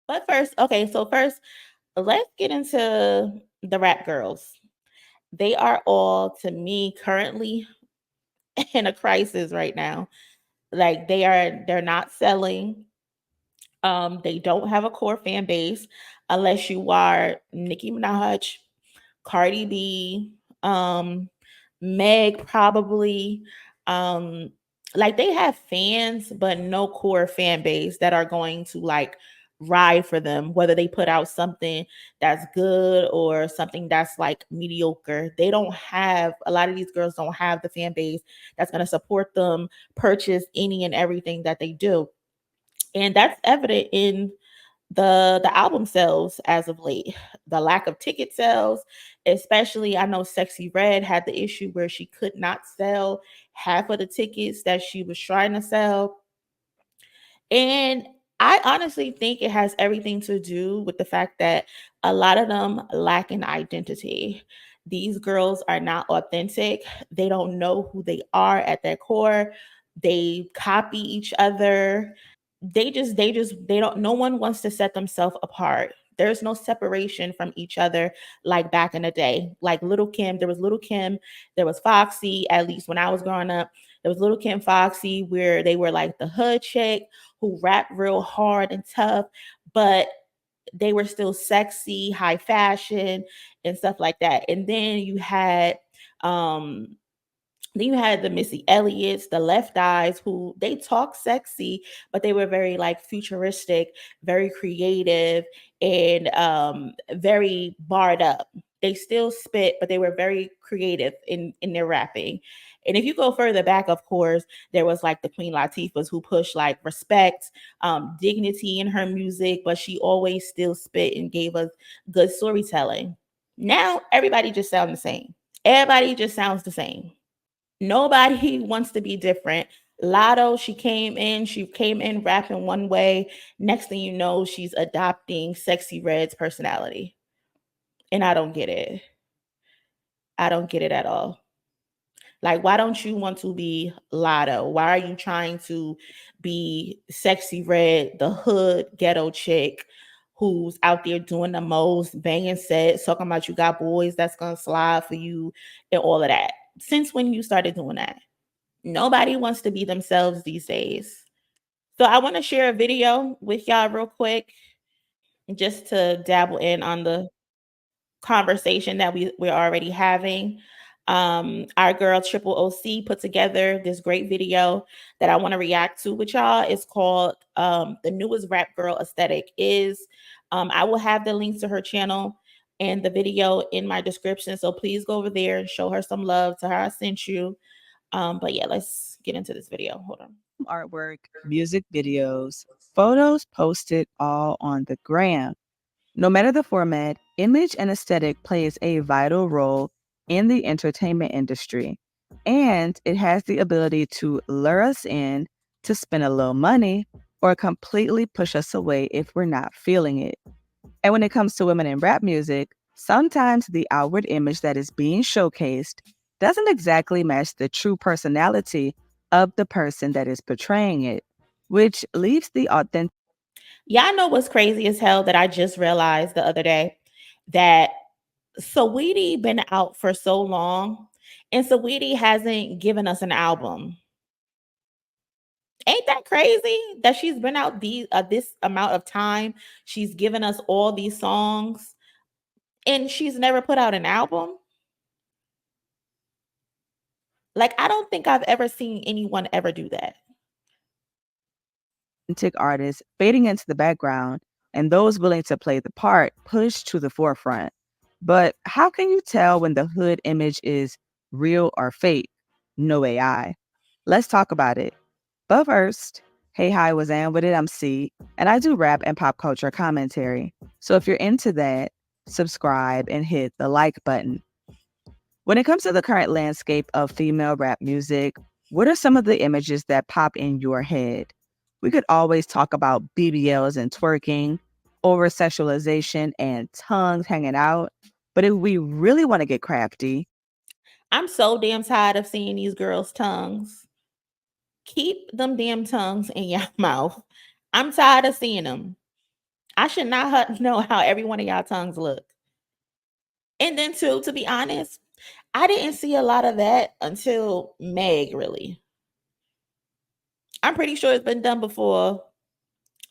But first, okay, so first, let's get into the rap girls. They are all, to me, currently in a crisis right now. Like they're not selling. They don't have a core fan base unless you are Nicki Minaj, Cardi B, Meg probably. Um, like they have fans, but no core fan base that are going to like ride for them, whether they put out something that's good or something that's like mediocre. They don't have a lot of these girls don't have the fan base that's going to support them, purchase any and everything that they do. And that's evident in the album sales as of late. The lack of ticket sales, especially I know Sexyy Red had the issue where she could not sell half of the tickets that she was trying to sell. And I honestly think it has everything to do with the fact that a lot of them lack an identity. These girls are not authentic. They don't know who they are at their core. They copy each other. They don't, no one wants to set themselves apart. There's no separation from each other like back in the day. Like Little Kim, there was Little Kim, there was Foxy, at least when I was growing up. There was Little Kim, Foxy, where they were like the hood chick who rapped real hard and tough, but they were still sexy, high fashion, and stuff like that. And then you had the Missy Elliott's, the Left Eyes, who they talk sexy, but they were very like futuristic, very creative, and very barred up. They still spit, but they were very creative in their rapping. And if you go further back, of course, there was like the Queen Latifahs who pushed like respect, dignity in her music, but she always still spit and gave us good storytelling. Now everybody just sounds the same. Everybody just sounds the same. Nobody wants to be different. Latto, she came in rapping one way. Next thing you know, she's adopting Sexyy Red's personality. And I don't get it. I don't get it at all. Like, why don't you want to be Latto? Why are you trying to be Sexyy Red, the hood ghetto chick who's out there doing the most, banging sets, talking about you got boys that's gonna slide for you and all of that? Since when you started doing that? Nobody wants to be themselves these days. So I want to share a video with y'all real quick just to dabble in on the conversation that we're already having. Our girl Triple OC put together this great video that I want to react to with y'all. It's called The Newest Rap Girl Aesthetic Is. I will have the links to her channel and the video in my description. So please go over there and show her some love. To her, I sent you. But yeah, let's get into this video. Hold on. Artwork, music videos, photos posted all on the gram. No matter the format, image and aesthetic plays a vital role in the entertainment industry, and it has the ability to lure us in, to spend a little money, or completely push us away if we're not feeling it. And when it comes to women in rap music, sometimes the outward image that is being showcased doesn't exactly match the true personality of the person that is portraying it, which leaves the authentic. Y'all know what's crazy as hell that I just realized the other day? That Saweetie been out for so long and Saweetie hasn't given us an album. Ain't that crazy that she's been out this amount of time? She's given us all these songs and she's never put out an album. Like I don't think I've ever seen anyone ever do that. Artists fading into the background and those willing to play the part pushed to the forefront. But how can you tell when the hood image is real or fake? No AI. Let's talk about it. But first, hey, hi, was Ann with it. I'm C, and I do rap and pop culture commentary. So if you're into that, subscribe and hit the like button. When it comes to the current landscape of female rap music, what are some of the images that pop in your head? We could always talk about BBLs and twerking, over sexualization and tongues hanging out. But if we really want to get crafty, I'm so damn tired of seeing these girls' tongues. Keep them damn tongues in your mouth. I'm tired of seeing them. I should not know how every one of y'all tongues look. And then too, to be honest, I didn't see a lot of that until Meg, really. I'm pretty sure it's been done before,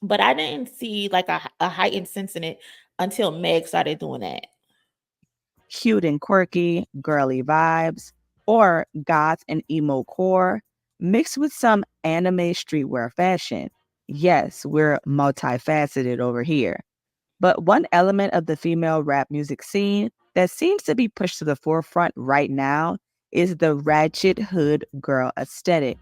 but I didn't see like a heightened sense in it until Meg started doing that. Cute and quirky, girly vibes, or goth and emo core, mixed with some anime streetwear fashion. Yes, we're multifaceted over here. But one element of the female rap music scene that seems to be pushed to the forefront right now is the ratchet hood girl aesthetic.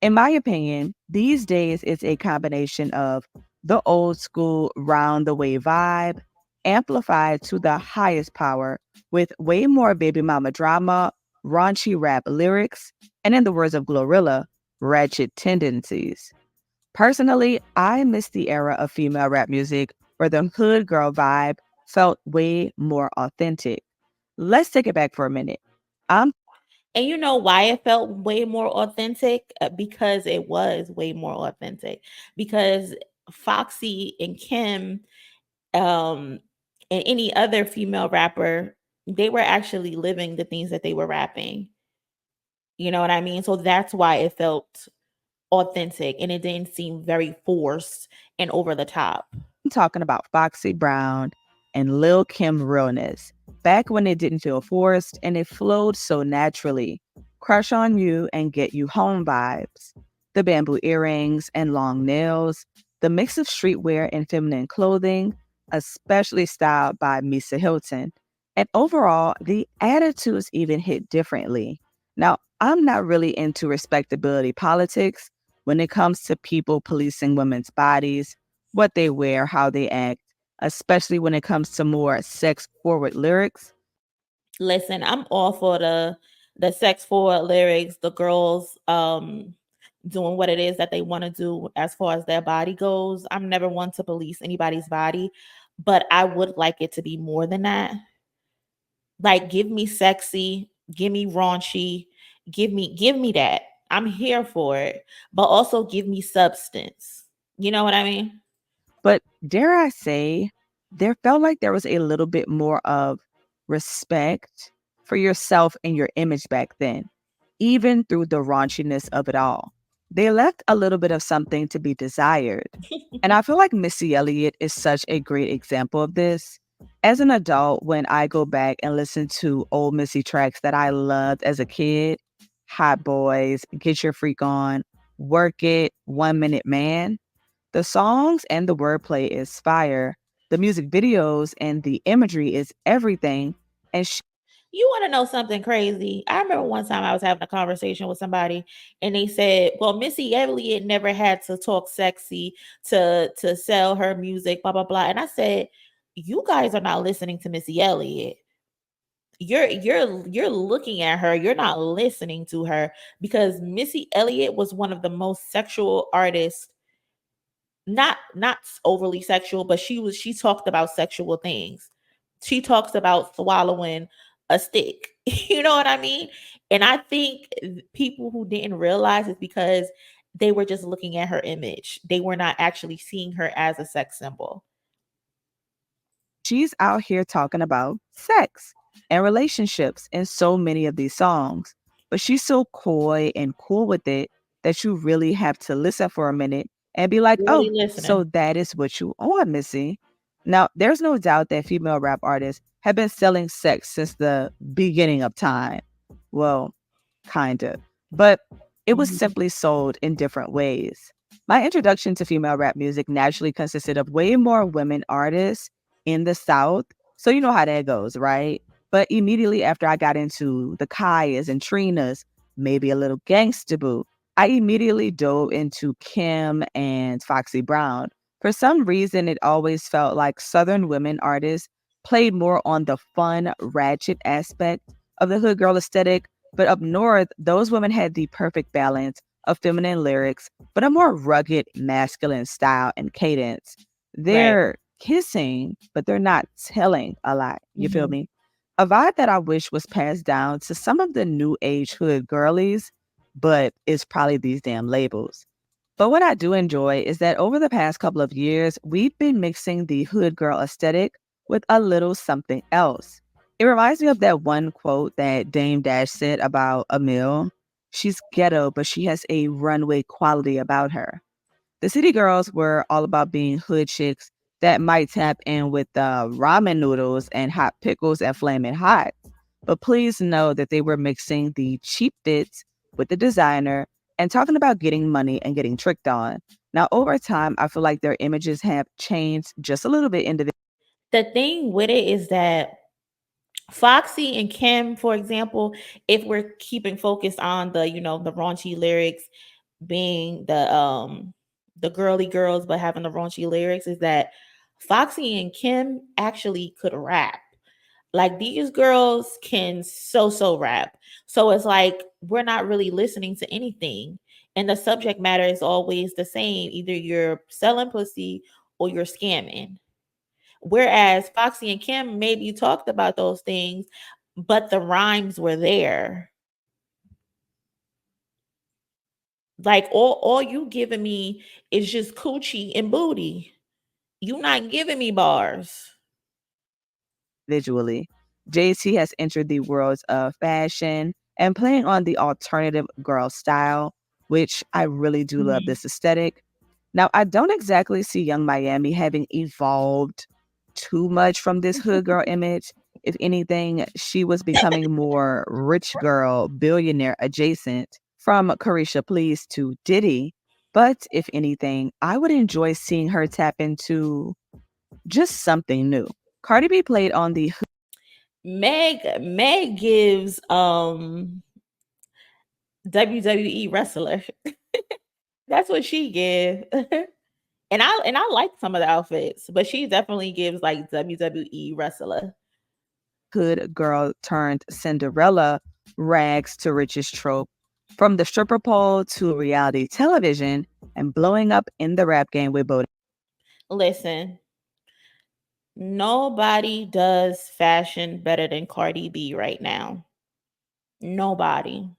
In my opinion, these days it's a combination of the old school round the way vibe, amplified to the highest power with way more baby mama drama, raunchy rap lyrics, and in the words of Glorilla, ratchet tendencies. Personally, I miss the era of female rap music where the hood girl vibe felt way more authentic. Let's take it back for a minute. I'm And you know why it felt way more authentic? Because it was way more authentic. Because Foxy and Kim, um, and any other female rapper, they were actually living the things that they were rapping. You know what I mean? So that's why it felt authentic and it didn't seem very forced and over the top. talking about Foxy Brown and Lil Kim realness, back when it didn't feel forced and it flowed so naturally. Crush on You and Get You Home vibes. The bamboo earrings and long nails, the mix of streetwear and feminine clothing, especially styled by Misa Hilton. And overall, the attitudes even hit differently. Now, I'm not really into respectability politics when it comes to people policing women's bodies, what they wear, how they act, especially when it comes to more sex forward lyrics. Listen, I'm all for the sex forward lyrics, the girls doing what it is that they want to do as far as their body goes. I'm never one to police anybody's body, but I would like it to be more than that. Like give me sexy, give me raunchy, give me that. I'm here for it, but also give me substance. You know what I mean? But dare I say, there felt like there was a little bit more of respect for yourself and your image back then, even through the raunchiness of it all. They left a little bit of something to be desired. And I feel like Missy Elliott is such a great example of this. As an adult, when I go back and listen to old Missy tracks that I loved as a kid, Hot Boys, Get Your Freak On, Work It, 1 Minute Man, the songs and the wordplay is fire. The music videos and the imagery is everything. And You want to know something crazy? I remember one time I was having a conversation with somebody, and they said, "Well, Missy Elliott never had to talk sexy to sell her music, blah blah blah." And I said, "You guys are not listening to Missy Elliott. You're looking at her. You're not listening to her because Missy Elliott was one of the most sexual artists, not overly sexual, but she talked about sexual things. She talks about swallowing a stick. You know what I mean? And I think people who didn't realize it's because they were just looking at her image. They were not actually seeing her as a sex symbol. she's out here talking about sex and relationships in so many of these songs. But she's so coy and cool with it that you really have to listen for a minute and be like, Really oh, listening. so that is what you are, Missy. Now, there's no doubt that female rap artists have been selling sex since the beginning of time. Well, kind of. But it was Mhm. simply sold in different ways. My introduction to female rap music naturally consisted of way more women artists in the South. So you know how that goes, right? But immediately after I got into the Kayas and Trinas, maybe a little Gangsta Boo, I immediately dove into Kim and Foxy Brown. For some reason, it always felt like Southern women artists played more on the fun, ratchet aspect of the hood girl aesthetic, but up north, those women had the perfect balance of feminine lyrics, but a more rugged, masculine style and cadence. Right. They're kissing, but they're not telling a lot. You feel Mhm. me? A vibe that I wish was passed down to some of the new age hood girlies, but it's probably these damn labels. But what I do enjoy is that over the past couple of years, we've been mixing the hood girl aesthetic with a little something else. It reminds me of that one quote that Dame Dash said about Emil. She's ghetto, but she has a runway quality about her. The city girls were all about being hood chicks that might tap in with ramen noodles and hot pickles and flaming hot. But please know that they were mixing the cheap fits with the designer and talking about getting money and getting tricked on. Now, over time, I feel like their images have changed just a little bit individually. The thing with it is that Foxy and Kim, for example, if we're keeping focus on the, the raunchy lyrics being the girly girls but having the raunchy lyrics, is that Foxy and Kim actually could rap. Like these girls can so rap. So it's like we're not really listening to anything. And the subject matter is always the same. Either you're selling pussy or you're scamming. Whereas Foxy and Kim maybe talked about those things, but the rhymes were there. Like all you giving me is just coochie and booty. You not giving me bars. JT has entered the worlds of fashion and playing on the alternative girl style, which I really do love Mhm. this aesthetic. Now, I don't exactly see Young Miami having evolved too much from this hood girl image. If anything, she was becoming more rich girl, billionaire adjacent from Carisha Please to Diddy. But if anything, I would enjoy seeing her tap into just something new. Cardi B played on the Meg gives WWE wrestler. That's what she give. And I like some of the outfits, but she definitely gives like WWE wrestler. hood girl turned Cinderella rags to riches trope, from the stripper pole to reality television, and blowing up in the rap game with Bodie. Listen, nobody does fashion better than Cardi B right now. Nobody.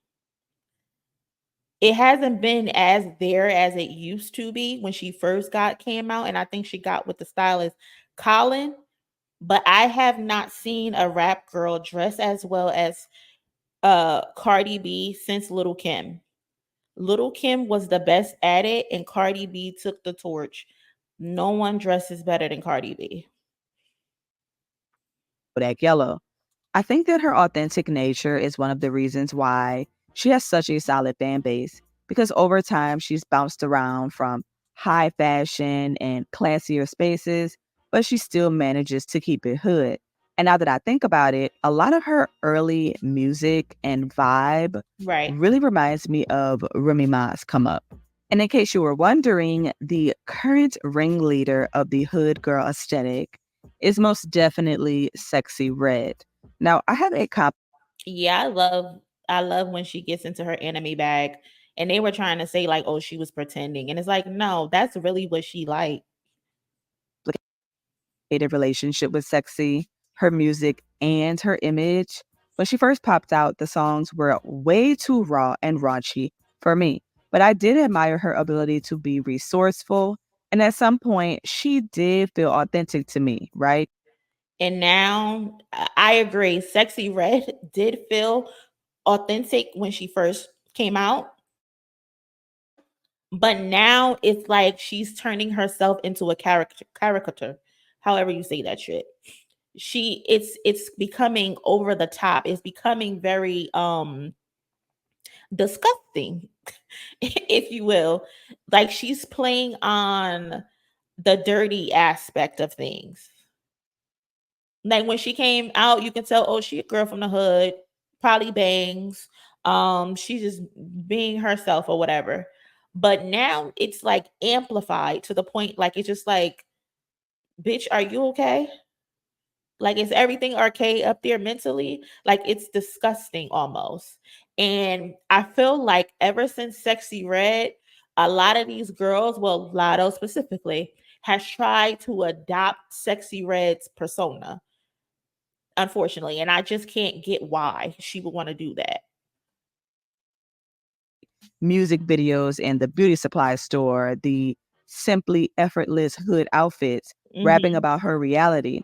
It hasn't been as there as it used to be when she first got came out, and I think she got with the stylist Colin. But I have not seen a rap girl dress as well as Cardi B since Little Kim. Little Kim was the best at it, and Cardi B took the torch. No one dresses better than Cardi B. Bodak Yellow. I think that her authentic nature is one of the reasons why she has such a solid fan base because over time she's bounced around from high fashion and classier spaces, but she still manages to keep it hood. And now that I think about it, a lot of her early music and vibe Right. really reminds me of Remy Ma's Come Up. And in case you were wondering, the current ringleader of the hood girl aesthetic is most definitely Sexy Red. Now, I have a Yeah, I love when she gets into her anime bag and they were trying to say like, oh, she was pretending. And it's like, no, that's really what she like. complicated relationship with Sexy, her music, and her image. When she first popped out, the songs were way too raw and raunchy for me. But I did admire her ability to be resourceful. And at some point, she did feel authentic to me, right? And now I agree. Sexy Red did feel authentic when she first came out. But now it's like she's turning herself into a caricature, however you say that shit. It's becoming over the top. It's becoming very disgusting, if you will. Like she's playing on the dirty aspect of things. Like when she came out, you can tell, oh, she a girl from the hood, probably bangs. She's just being herself or whatever. But now it's like amplified to the point, like it's just like, bitch, are you okay? Like, is everything okay up there mentally? Like, it's disgusting almost. And I feel like ever since Sexy Red, a lot of these girls, well, Latto specifically, has tried to adopt Sexy Red's persona, unfortunately. And I just can't get why she would want to do that. music videos in the beauty supply store, the simply effortless hood outfits, rapping Mhm. about her reality.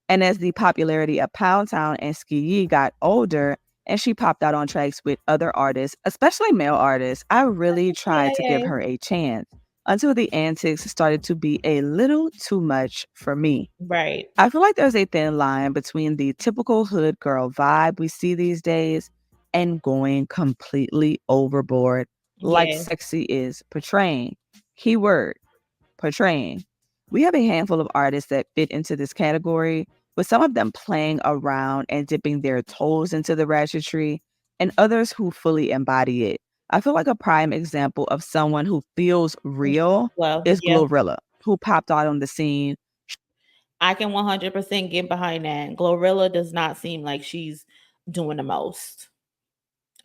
And as the popularity of Pound Town and Skeezy got older and she popped out on tracks with other artists, especially male artists, I really tried to give CIA. her a chance until the antics started to be a little too much for me. Right. I feel like there's a thin line between the typical hood girl vibe we see these days and going completely overboard, like Yeah. Sexy is portraying. Keyword portraying. We have a handful of artists that fit into this category, with some of them playing around and dipping their toes into the ratchetry, and others who fully embody it. I feel like a prime example of someone who feels real Well, is yeah. Glorilla, who popped out on the scene I can 100% get behind that. Glorilla does not seem like she's doing the most.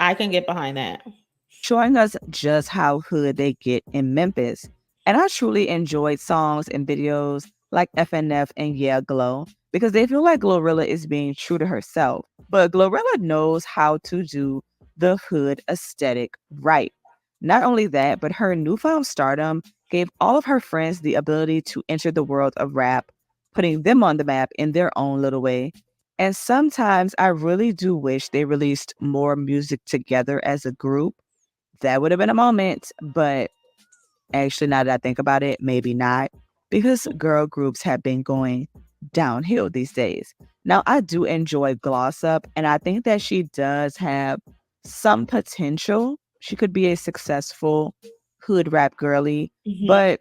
I can get behind that. showing us just how hood they get in Memphis. And I truly enjoyed songs and videos like FNF and Yeah Glow because they feel like Glorilla is being true to herself. But Glorilla knows how to do the hood aesthetic right. Not only that, but her newfound stardom gave all of her friends the ability to enter the world of rap, putting them on the map in their own little way. And sometimes I really do wish they released more music together as a group. That would have been a moment, but actually, now that I think about it, maybe not, because girl groups have been going downhill these days. Now, I do enjoy Gloss Up, and I think that she does have some potential. She could be a successful hood rap girly, Mhm. but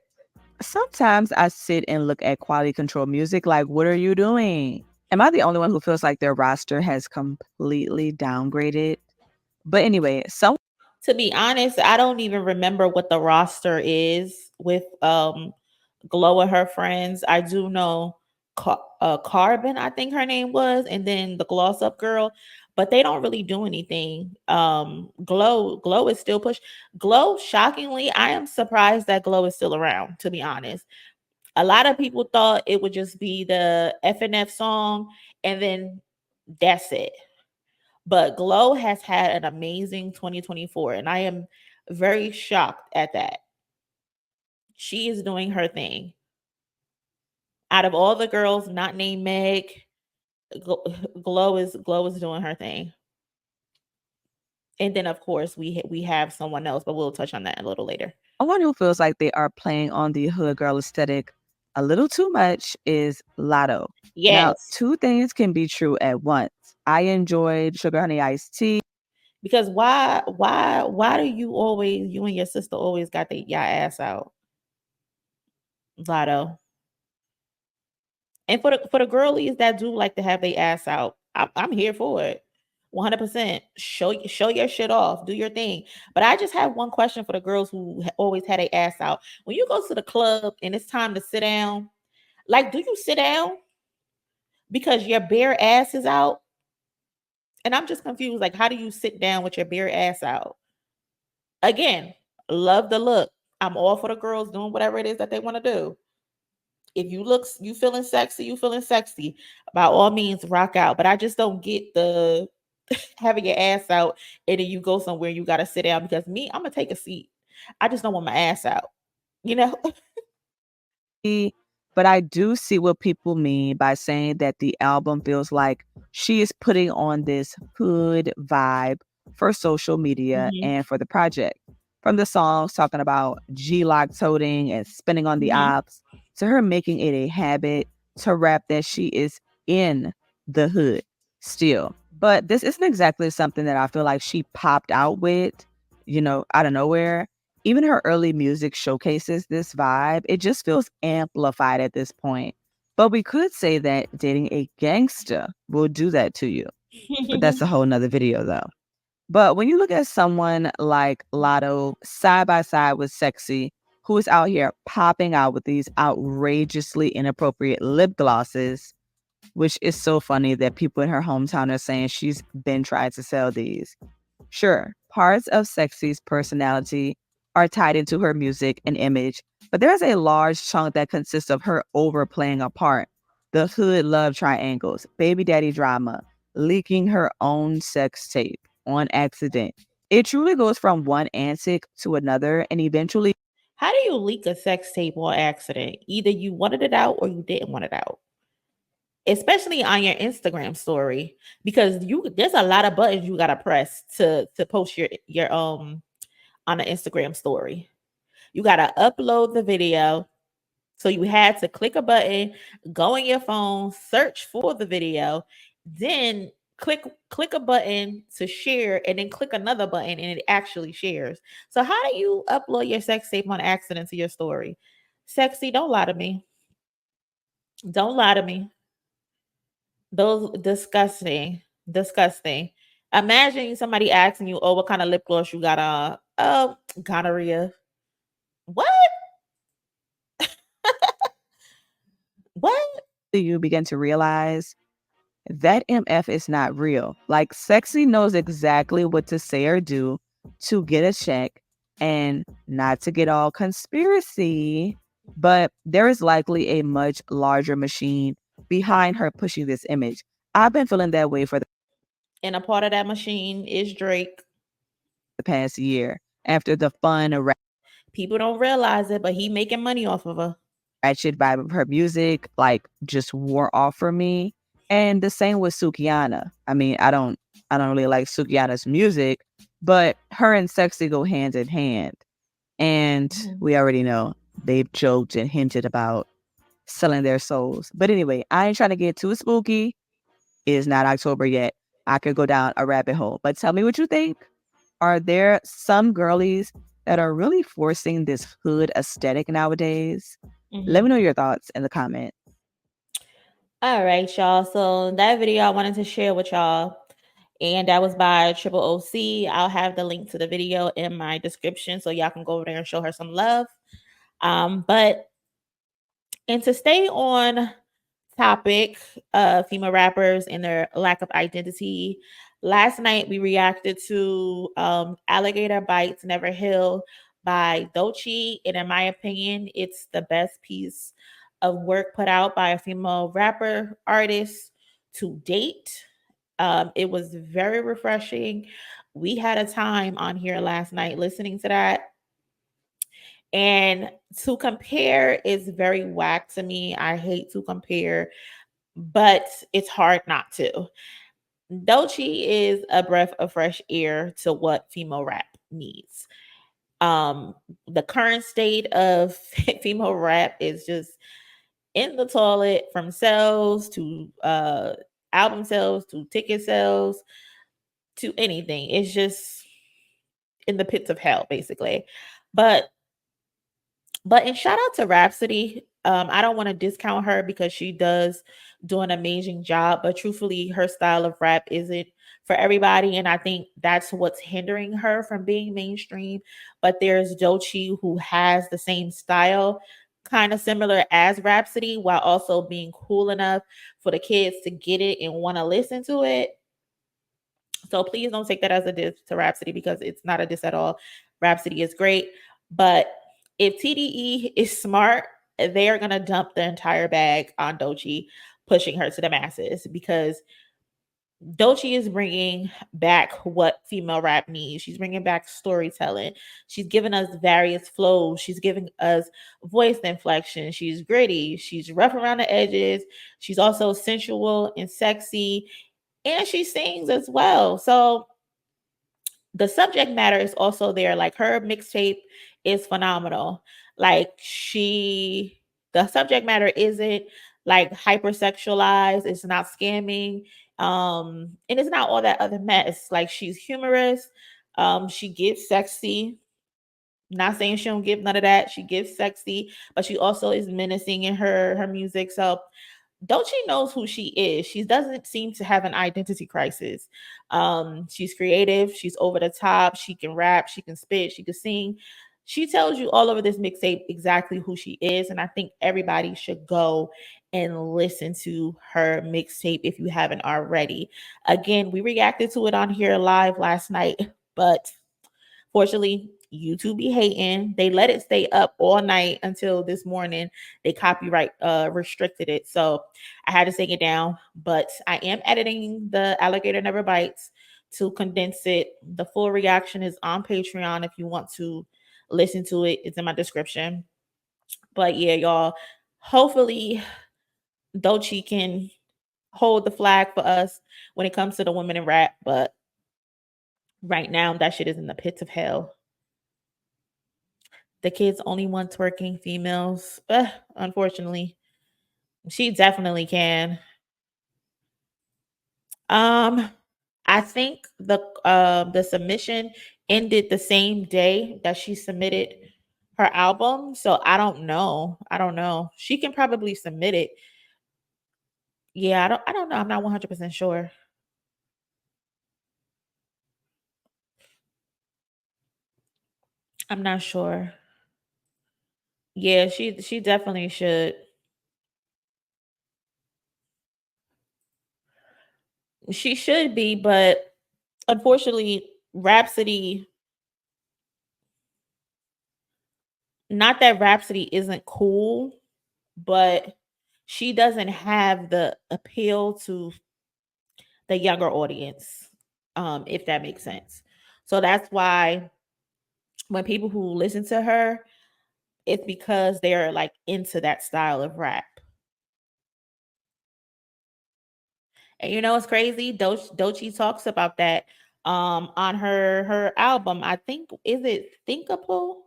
sometimes I sit and look at quality control music like, what are you doing? Am I the only one who feels like their roster has completely downgraded? But anyway, some To be honest, I don't even remember what the roster is with Glow and her friends. I do know Carbon, I think her name was, and then the Gloss Up girl, but they don't really do anything. Glow is still push. Glow, shockingly, I am surprised that Glow is still around, to be honest. A lot of people thought it would just be the FNF song and then that's it. But Glow has had an amazing 2024, and I am very shocked at that. She is doing her thing. Out of all the girls not named Meg, Glow is doing her thing. And then of course we have someone else, but we'll touch on that a little later. one who feels like they are playing on the hood girl aesthetic a little too much is Latto. Now, Yes, two things can be true at once. I enjoyed Sugar Honey Iced Tea. because why do you and your sister always got y'all ass out, Lotto? And for the girlies that do like to have their ass out, I'm here for it. 100%. Show your shit off. Do your thing. But I just have one question for the girls who always had their ass out. When you go to the club and it's time to sit down, like, do you sit down because your bare ass is out? And I'm just confused. Like, how do you sit down with your bare ass out? Again, love the look. I'm all for the girls doing whatever it is that they want to do. If you feeling sexy, you feeling sexy, by all means rock out. But I just don't get the having your ass out and then you go somewhere you gotta sit down, because me, I'm gonna take a seat. I just don't want my ass out, you know. But I do see what people mean by saying that the album feels like she is putting on this hood vibe for social media Hmm. and for the project. From the songs talking about G-Lock toting and spinning on the Hmm. ops, to her making it a habit to rap that she is in the hood still. But this isn't exactly something that I feel like she popped out with, out of nowhere. Even her early music showcases this vibe. It just feels amplified at this point. But we could say that dating a gangster will do that to you. But that's a whole nother video though. But when you look at someone like Latto side by side with Sexy, who is out here popping out with these outrageously inappropriate lip glosses, which is so funny that people in her hometown are saying she's been trying to sell these. Sure, parts of Sexy's personality are tied into her music and image, but there's a large chunk that consists of her overplaying a part. The hood love triangles, baby daddy drama, leaking her own sex tape on accident, It truly goes from one antic to another and eventually How do you leak a sex tape on accident? Either you wanted it out or you didn't want it out, especially on your Instagram story, because you there's a lot of buttons you gotta press to post your on an Instagram story. You gotta upload the video. So you had to click a button, go on your phone, search for the video, then click a button to share, and then click another button and it actually shares. So how do you upload your sex tape on accident to your story? Sexy, don't lie to me. Don't lie to me. Those disgusting, disgusting. Imagine somebody asking you, "Oh, what kind of lip gloss you got on?" Oh, gonorrhea. What? What? you begin to realize that MF is not real. Like, Sexy knows exactly what to say or do to get a check and not to get all conspiracy, but there is likely a much larger machine behind her pushing this image. I've been feeling that way for And a part of that machine is Drake. the past year after the fun, People don't realize it, but he making money off of her. ratchet vibe of her music like just wore off for me. And the same with Sukiana. I mean, I don't really like Sukiana's music, but her and Sexy go hand in hand. And Mhm. we already know they've joked and hinted about selling their souls. But anyway, I ain't trying to get too spooky. It's not October yet. I could go down a rabbit hole. But tell me what you think. Are there some girlies that are really forcing this hood aesthetic nowadays? Let me Mhm. know your thoughts in the comment. All right, y'all. So that video I wanted to share with y'all, and that was by Triple OC. I'll have the link to the video in my description so y'all can go over there and show her some love. But and to stay on topic, female rappers and their lack of identity. Last night we reacted to Alligator Bites Never Heal by Doechii, and in my opinion, it's the best piece of work put out by a female rapper artist to date. It was very refreshing. We had a time on here last night listening to that. And to compare is very whack to me. I hate to compare, but it's hard not to. Doechii is a breath of fresh air to what female rap needs. The current state of female rap is just in the toilet, from sales to album sales to ticket sales to anything. It's just in the pits of hell, basically. But and shout out to Rhapsody. I don't want to discount her because she does do an amazing job, but truthfully, her style of rap isn't for everybody, and I think that's what's hindering her from being mainstream. But there's Doechii who has the same style, kind of similar as Rhapsody, while also being cool enough for the kids to get it and want to listen to it. So please don't take that as a diss to Rhapsody because it's not a diss at all. Rhapsody is great, but if TDE is smart, they are gonna dump the entire bag on Doechii, pushing her to the masses because Doechii is bringing back what female rap needs. She's bringing back storytelling. She's giving us various flows. She's giving us voice inflection. She's gritty. She's rough around the edges. She's also sensual and sexy, and she sings as well. So the subject matter is also there. Like, her mixtape is phenomenal. Like, the subject matter isn't like hypersexualized. It's not scamming. And it's not all that other mess. Like, she's humorous. She gets sexy. Not saying she don't give none of that. She gives sexy, but she also is menacing in her music. So Doechii knows who she is. She doesn't seem to have an identity crisis. She's creative. She's over the top. She can rap. She can spit. She can sing. She tells you all over this mixtape exactly who she is, and I think everybody should go and listen to her mixtape if you haven't already. Again, we reacted to it on here live last night, but fortunately, YouTube be hating. They let it stay up all night until this morning. They copyright restricted it. So I had to take it down. But I am editing the Alligator Never Bites to condense it. The full reaction is on Patreon if you want to listen to it. It's in my description. But yeah, y'all, hopefully Doechii can hold the flag for us when it comes to the women in rap. But right now, that shit is in the pits of hell. The kids only want twerking females. Unfortunately, she definitely can. Um, I think the submission ended the same day that she submitted her album. So I don't know. I don't know. She can probably submit it. Yeah, I don't know. I'm not 100% sure. I'm not sure. Yeah, she definitely should. She should be, but unfortunately, Rhapsody, not that Rhapsody isn't cool, but she doesn't have the appeal to the younger audience, if that makes sense. So that's why when people who listen to her, it's because they're like into that style of rap. And you know it's crazy? Doechii talks about that on her album. I think is it Thinkable?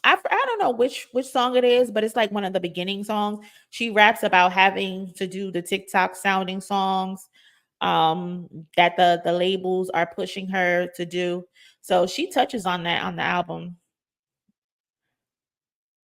I don't know which song it is, but it's like one of the beginning songs. She raps about having to do the TikTok sounding songs that the labels are pushing her to do. So she touches on that on the album.